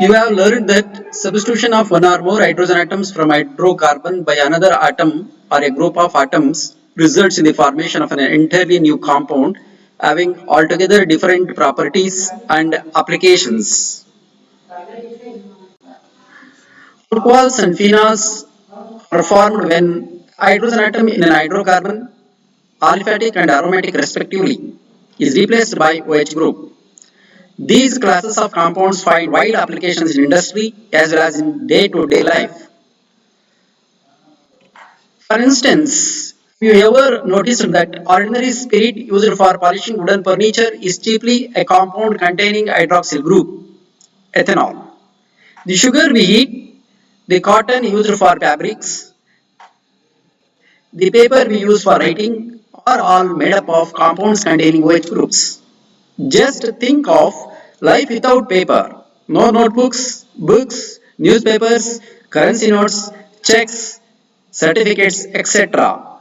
You have learned that substitution of one or more hydrogen atoms from hydrocarbon by another atom or a group of atoms results in the formation of an entirely new compound having altogether different properties and applications. Alcohols and phenols are formed when hydrogen atom in an hydrocarbon, aliphatic and aromatic respectively, is replaced by OH group. These classes of compounds find wide applications in industry as well as in day-to-day life. For instance, have you ever noticed that ordinary spirit used for polishing wooden furniture is chiefly a compound containing hydroxyl group, ethanol? The sugar we eat, the cotton used for fabrics, the paper we use for writing are all made up of compounds containing OH groups. Just think of life without paper. No notebooks, books, newspapers, currency notes, checks, certificates, etc.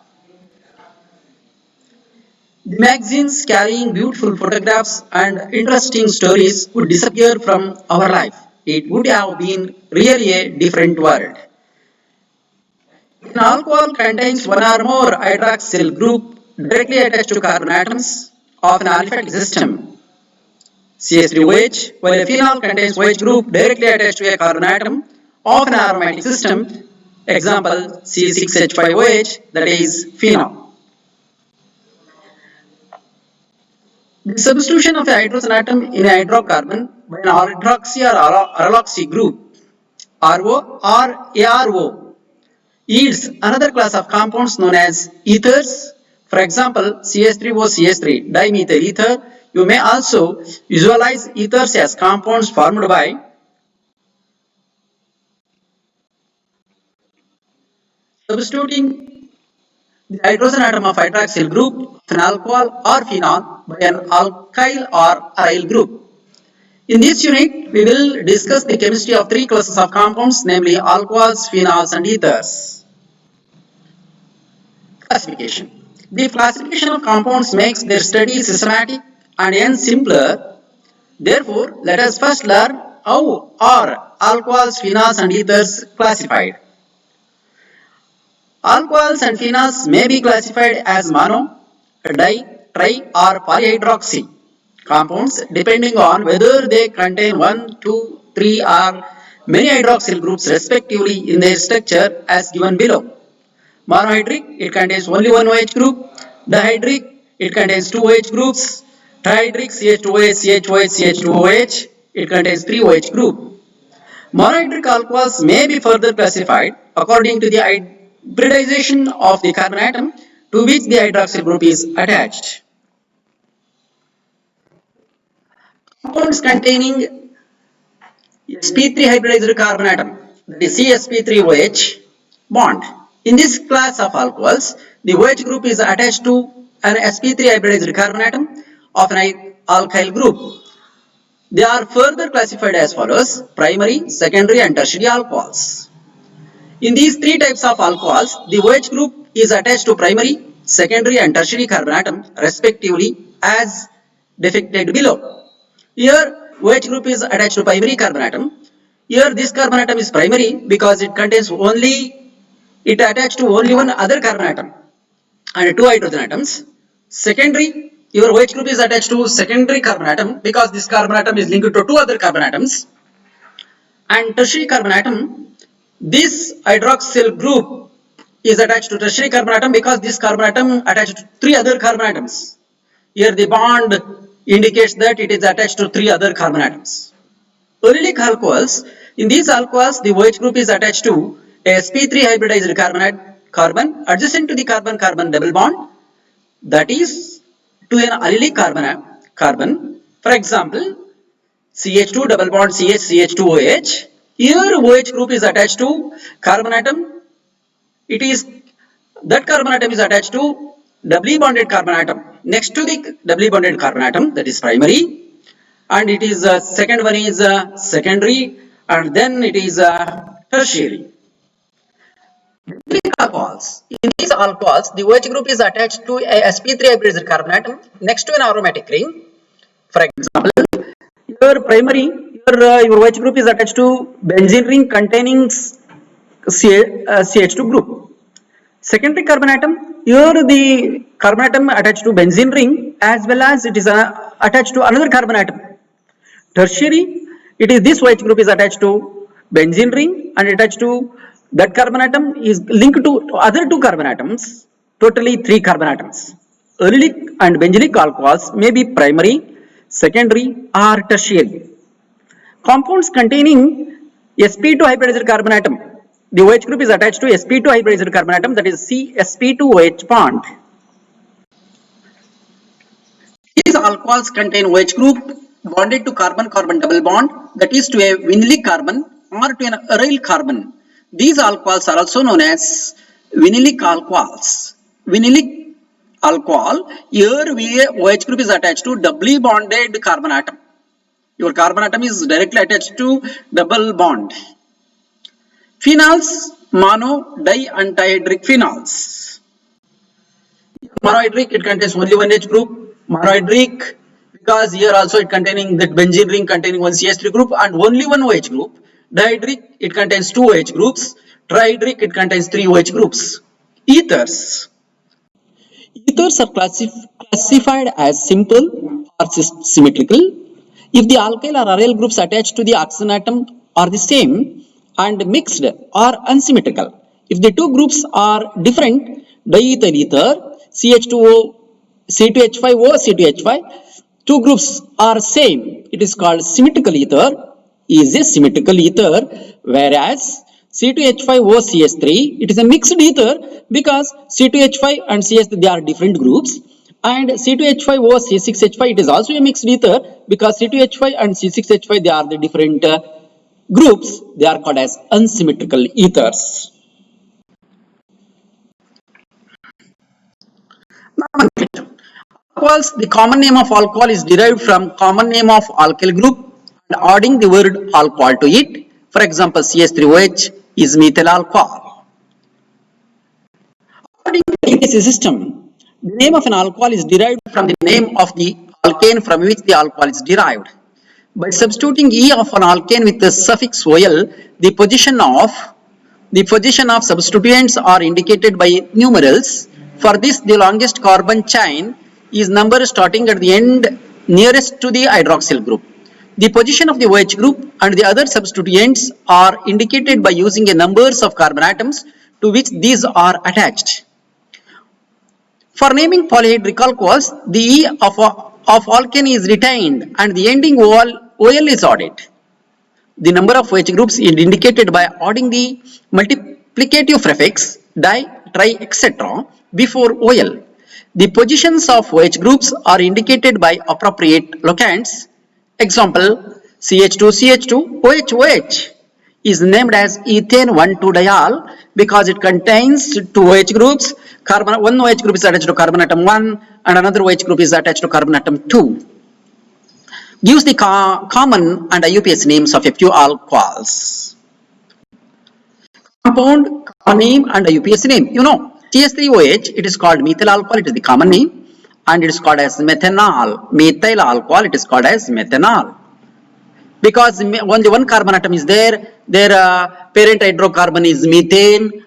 The magazines carrying beautiful photographs and interesting stories would disappear from our life. It would have been really a different world. An alcohol contains one or more hydroxyl group directly attached to carbon atoms of an aliphatic system. CH3OH, while a phenol contains OH group directly attached to a carbon atom of an aromatic system, example C6H5OH, that is phenol. The substitution of a hydrogen atom in a hydrocarbon by an hydroxy or alloxy group, RO or ARO, yields another class of compounds known as ethers. For example, CH3OCH3 dimethyl ether. You may also visualize ethers as compounds formed by substituting the hydrogen atom of hydroxyl group of an alcohol or phenol by an alkyl or aryl group. In this unit, we will discuss the chemistry of three classes of compounds, namely alcohols, phenols, and ethers. Classification. The classification of compounds makes their study systematic and hence simpler. Therefore, let us first learn how are alcohols, phenols, and ethers classified. Alcohols and phenols may be classified as mono, di, tri, or polyhydroxy compounds depending on whether they contain 1, 2, 3, or many hydroxyl groups respectively in their structure as given below. Monohydric, it contains only one OH group. Dihydric, it contains two OH groups. Trihydric, CH2OH, CH2OH, CH2OH, it contains three OH group. Monohydric alcohols may be further classified according to the hybridization of the carbon atom to which the hydroxyl group is attached. Compounds containing sp3 hybridized carbon atom, that is CsP3OH bond. In this class of alcohols, the OH group is attached to an sp3 hybridized carbon atom of an alkyl group. They are further classified as follows: primary, secondary, and tertiary alcohols. In these three types of alcohols, the OH group is attached to primary, secondary, and tertiary carbon atom respectively as depicted below. Here, OH group is attached to primary carbon atom. Here, this carbon atom is primary because it contains it attached to only one other carbon atom and two hydrogen atoms. Secondary, your OH group is attached to secondary carbon atom because this carbon atom is linked to two other carbon atoms. And tertiary carbon atom, this hydroxyl group is attached to tertiary carbon atom because this carbon atom attached to three other carbon atoms. Here the bond indicates that it is attached to three other carbon atoms. Allylic alcohols, in these alcohols the OH group is attached to a sp3 hybridized carbon adjacent to the carbon-carbon double bond, that is to an allylic carbon. For example, CH2 double bond CH CH2OH. Here OH group is attached to carbon atom. That carbon atom is attached to doubly bonded carbon atom next to the doubly bonded carbon atom, that is primary, and it is second one is secondary, and then it is tertiary. Alcohols. In these alcohols, the OH group is attached to a sp3 hybridized carbon atom next to an aromatic ring. For example, your primary your OH group is attached to benzene ring containing CH2 group. Secondary carbon atom, here the carbon atom attached to benzene ring as well as it is attached to another carbon atom. Tertiary, it is this OH group is attached to benzene ring and attached to that carbon atom is linked to other two carbon atoms, totally 3 carbon atoms. Allylic and benzylic alcohols may be primary, secondary or tertiary. Compounds containing sp2 hybridized carbon atom. The OH group is attached to sp2 hybridized carbon atom, that is CsP2OH bond. These alcohols contain OH group bonded to carbon-carbon double bond, that is to a vinylic carbon or to an aryl carbon. These alcohols are also known as vinylic alcohols. Vinylic alcohol, here OH group is attached to doubly bonded carbon atom. Your carbon atom is directly attached to double bond. Phenols, mono, di and dihydric phenols. Monohydric, it contains only one H group. Monohydric, because here also it containing that benzene ring containing one CH3 group and only one OH group. Dihydric, it contains 2 OH groups. Trihydric, it contains 3 OH groups. Ethers. Ethers are classified as simple or symmetrical if the alkyl or aryl groups attached to the oxygen atom are the same and mixed or unsymmetrical. If the two groups are different, diethyl ether CH2O, C2H5O, C2H5, two groups are same, it is called symmetrical ether, is a symmetrical ether, whereas C2H5O CH3, it is a mixed ether because C2H5 and CH3 they are different groups, and C2H5O C6H5 it is also a mixed ether because C2H5 and C6H5 they are the different groups, they are called as unsymmetrical ethers. Alcohols, the common name of alcohol is derived from common name of alkyl group and adding the word alcohol to it. For example, CH3OH is methyl alcohol. According to the ATC system, the name of an alcohol is derived from the name of the alkane from which the alcohol is derived. By substituting E of an alkane with the suffix OL, the position of substituents are indicated by numerals. For this, the longest carbon chain is number starting at the end nearest to the hydroxyl group. The position of the OH group and the other substituents are indicated by using a numbers of carbon atoms to which these are attached. For naming polyhydric alcohols, the E of alkane is retained and the ending OL is added. The number of OH groups is indicated by adding the multiplicative prefix di, tri, etc. before OL. The positions of OH groups are indicated by appropriate locants. Example, CH2CH2 OH is named as ethane 1,2-diol because it contains 2 OH groups. One OH group is attached to carbon atom 1 and another OH group is attached to carbon atom 2. Gives the common and IUPAC names of a few alcohols. Compound, common name and IUPAC name. You know, CH3OH, it is called methyl alcohol, it is the common name, and it is called as methanol. Methyl alcohol, it is called as methanol. Because only one carbon atom is there, their parent hydrocarbon is methane.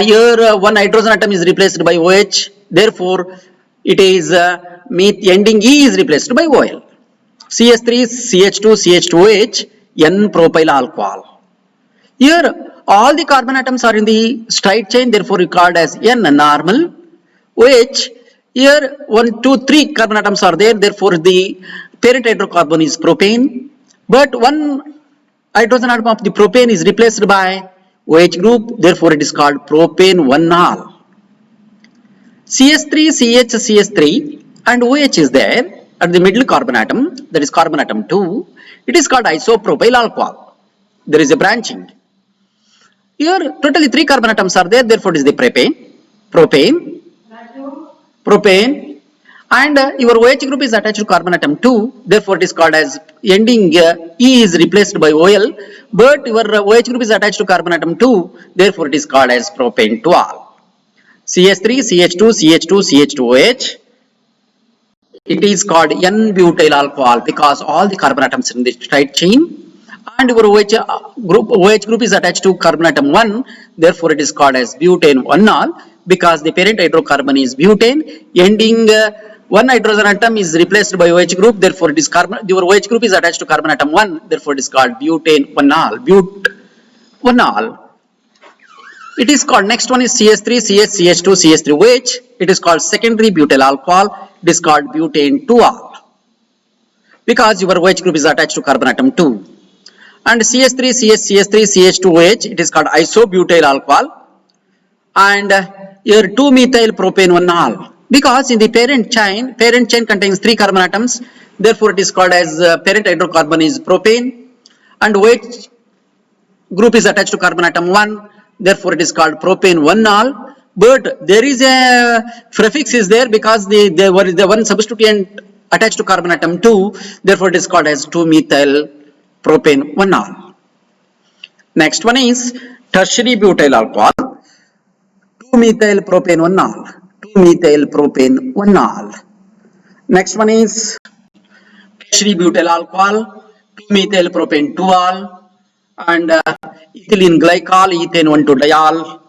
Here one hydrogen atom is replaced by OH, therefore it is ending E is replaced by OL. CH3, CH2, CH2OH, N-propyl alcohol. Here all the carbon atoms are in the straight chain, therefore called as N-normal. OH, here 1, 2, 3 carbon atoms are there, therefore the parent hydrocarbon is propane. But one hydrogen atom of the propane is replaced by OH group, therefore it is called propane 1-ol. CH3, CH, CH3 and OH is there at the middle carbon atom, that is carbon atom 2. It is called isopropyl alcohol. There is a branching. Here totally 3 carbon atoms are there, therefore it is the propane, and your OH group is attached to carbon atom 2, therefore it is called as ending E is replaced by OL, but your OH group is attached to carbon atom 2, therefore it is called as propane 2-ol. CH3, CH2, CH2, CH2OH, it is called N-butyl alcohol because all the carbon atoms in the straight chain, and your OH group is attached to carbon atom 1, therefore it is called as butane 1-ol because the parent hydrocarbon is butane, ending one hydrogen atom is replaced by OH group, therefore it is your OH group is attached to carbon atom 1, therefore it is called butane 1-ol, but 1-ol. It is called, next one is CH3, CH, CH2, CH3OH. It is called secondary butyl alcohol. It is called butane 2-ol because your OH group is attached to carbon atom 2. And CH3, CH, CH3, CH2OH, it is called isobutyl alcohol. And your 2-methyl propane 1-ol because in the parent chain contains 3 carbon atoms. Therefore, it is called as parent hydrocarbon is propane, and OH group is attached to carbon atom 1, therefore it is called propane 1-ol, but there is a prefix is there because the one substituent attached to carbon atom 2, therefore it is called as 2-methyl propane 1-ol. Next one is tertiary butyl alcohol, 2-methyl propane 1-ol, 2-methyl propane 1-ol. Next one is tertiary butyl alcohol, 2-methyl propane 2-ol, and ethylene glycol, ethane 1,2-diol,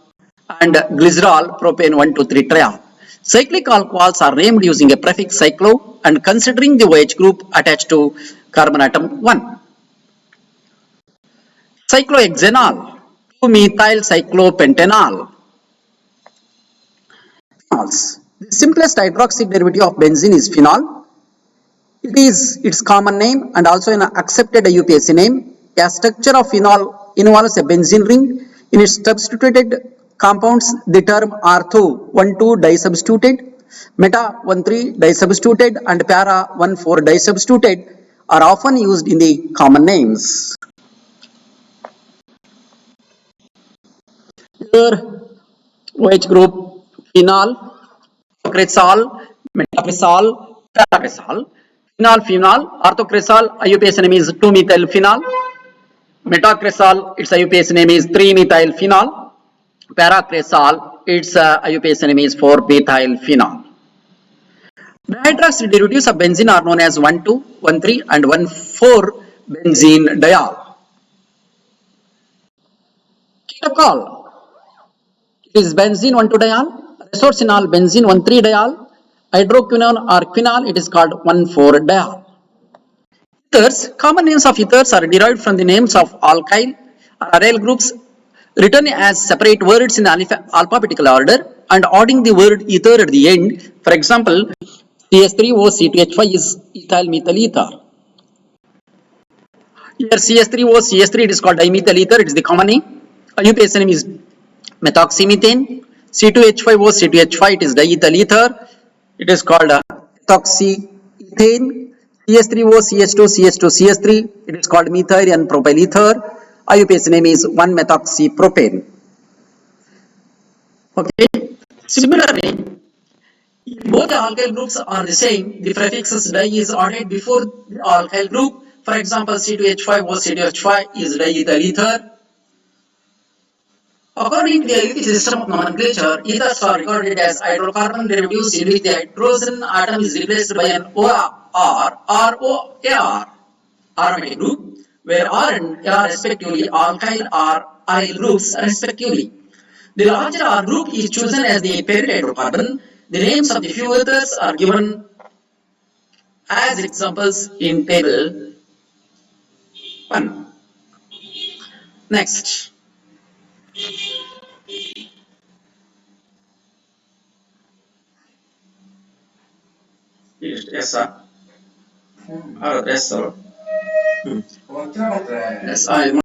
and glycerol, propane 1,2,3-triol. Cyclic alcohols are named using a prefix cyclo and considering the OH group attached to carbon atom 1. Cyclohexanol, 2-methyl cyclopentanol. Phenols. The simplest hydroxy derivative of benzene is phenol. It is its common name and also an accepted IUPAC name. A structure of phenol involves a benzene ring. In its substituted compounds, the term ortho 1,2 disubstituted, meta 1,3 disubstituted, and para 1,4 disubstituted are often used in the common names. Here, OH group phenol, orthocresol, metacresol, paracresol. Phenol, phenol, orthocresol, IUPAC name is 2-methyl phenol. Metacresol, its IUPAC name is 3-methyl phenol. Paracresol, its IUPAC name is 4-methyl phenol. Dihydroxy derivatives of benzene are known as 1,2, 1,3 and 1,4 benzene diol. Ketocol, it is benzene 1,2-diol, resorcinol benzene 1,3-diol, hydroquinone or quinol, it is called 1,4-diol. Ethers, common names of ethers are derived from the names of alkyl or aryl groups written as separate words in alphabetical order and adding the word ether at the end. For example, CH3OC2H5 is ethyl methyl ether. Here CH3OCH3, it is called dimethyl ether, it is the common name. IUPAC name is methoxymethane. C2H5OC2H5, it is diethyl ether, it is called methoxyethane. CH3OCH2CH2CH3, it is called methyl and propyl ether. IUPAC name is 1-methoxypropane. Okay. Similarly, if both the alkyl groups are the same, the prefixes di is added before the alkyl group. For example, C2H5OC2H5 is diethyl ether. According to the IUPAC system of nomenclature, ethers are regarded as hydrocarbon derivatives in which the hydrogen atom is replaced by an OR or AR aromatic group, where R and AR respectively alkyl or aryl groups respectively. The larger R group is chosen as the parent hydrocarbon. The names of the few ethers are given as examples in table 1. Next. Yes, sir. Yes, sir. Yes, I